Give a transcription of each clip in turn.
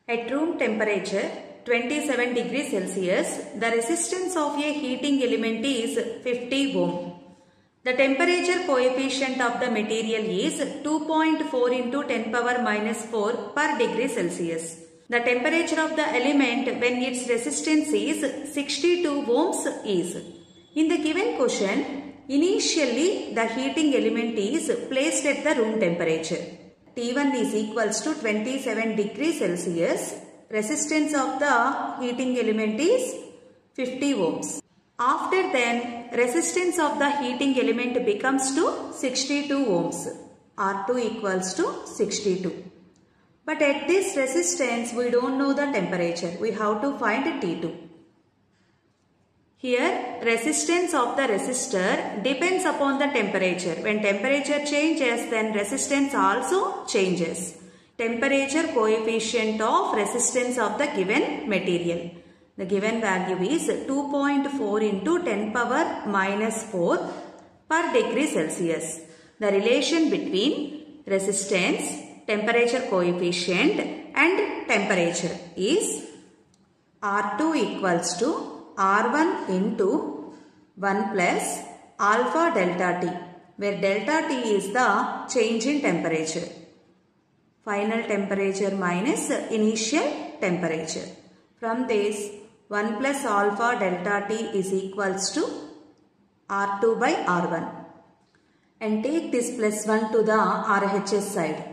At room temperature 27 degrees Celsius, the resistance of a heating element is 50 ohm. The temperature coefficient of the material is 2.4 into 10 power minus 4 per degree Celsius. The temperature of the element when its resistance is 62 ohms is. In the given question, initially the heating element is placed at the room temperature. T1 is equals to 27 degrees Celsius. Resistance of the heating element is 50 ohms. After then, resistance of the heating element becomes to 62 ohms. R2 equals to 62. But at this resistance, we don't know the temperature. We have to find T2. Here, resistance of the resistor depends upon the temperature. When temperature changes, then resistance also changes. Temperature coefficient of resistance of the given material. The given value is 2.4 into 10 power minus 4 per degree Celsius. The relation between resistance, temperature coefficient and temperature is R2 equals to R1 into 1 plus alpha delta T, where delta T is the change in temperature. Final temperature minus initial temperature. From this, 1 plus alpha delta T is equals to R2 by R1. And take this plus 1 to the RHS side.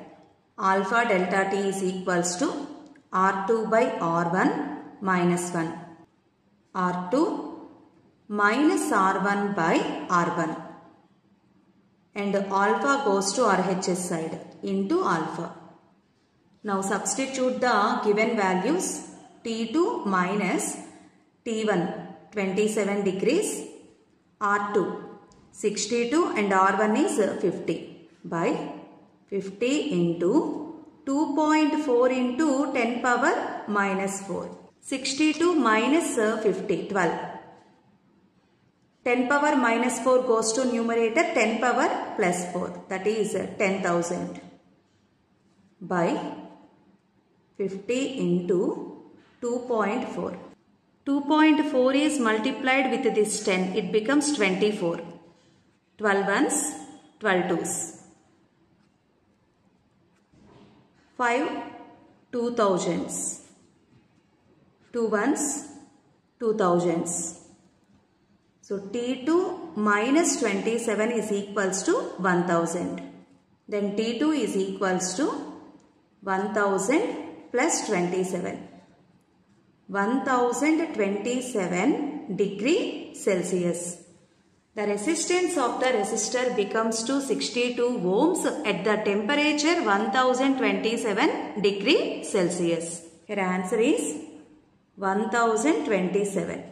Alpha delta T is equals to R2 by R1 minus 1. R2 minus R1 by R1. And alpha goes to RHS side into alpha. Now substitute the given values. T2 minus T1 27 degrees, R2 62 and R1 is 50 by 50 into 2.4 into 10 power minus 4. 62 minus 50, 12. 10 power minus 4 goes to numerator, 10 power plus 4, that is 10,000 by 50 into 2.4. 2.4 is multiplied with this 10. It becomes 24. 12 ones, 12 twos. 5 2000s. 2 ones, 2000s. So T2 minus 27 is equals to 1000. Then T2 is equals to 1000 plus 27. 1027 degree Celsius. The resistance of the resistor becomes to 62 ohms at the temperature 1027 degree Celsius. Here answer is 1027.